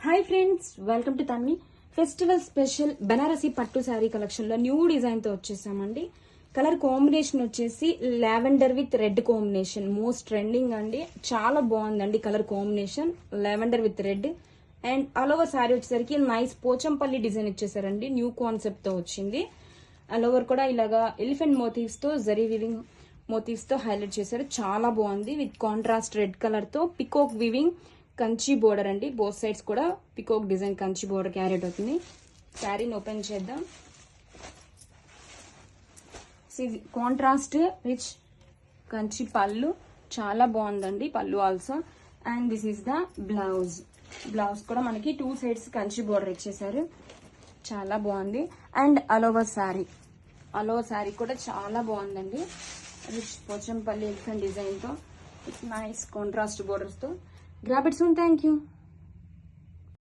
Hi friends, welcome to Tanvi. Festival special Banarasi పట్టు sari collection లో new design తో వచ్చేసామండి. కలర్ కాంబినేషన్ వచ్చేసి lavender with red combination, most trending అండి. చాలా బాగుందండి colour combination, lavender with red. And all over sari వచ్చేసరికి నైస్ పోచంపల్లి డిజైన్ ఇచ్చేసారండి. న్యూ కాన్సెప్ట్ తో వచ్చింది. ఆల్ ఓవర్ కూడా ఇలాగా ఎలిఫెంట్ మోటివ్స్ తో, జరీ వివింగ్ మోటివ్స్ తో హైలైట్ చేశారు. చాలా బాగుంది. విత్ కాంట్రాస్ట్ రెడ్ కలర్ తో పికాక్ వివింగ్ కంచి బోర్డర్ అండి. బోత్ సైడ్స్ కూడా peacock design Kanchi border carrot అవుతుంది. శారీని ఓపెన్ చేద్దాం. కాంట్రాస్ట్ రిచ్ కంచి పళ్ళు, చాలా బాగుందండి పళ్ళు also. And this is the blouse. Blouse కూడా మనకి టూ సైడ్స్ కంచి బోర్డర్ ఇచ్చేసారు. చాలా బాగుంది. అండ్ ఆల్ ఓవర్ శారీ కూడా చాలా బాగుందండి. రిచ్ పోచంపల్లి ఎలిఫెంట్ డిజైన్ తో, నైస్ కాంట్రాస్ట్ బోర్డర్స్ తో. Grab it soon. Thank you.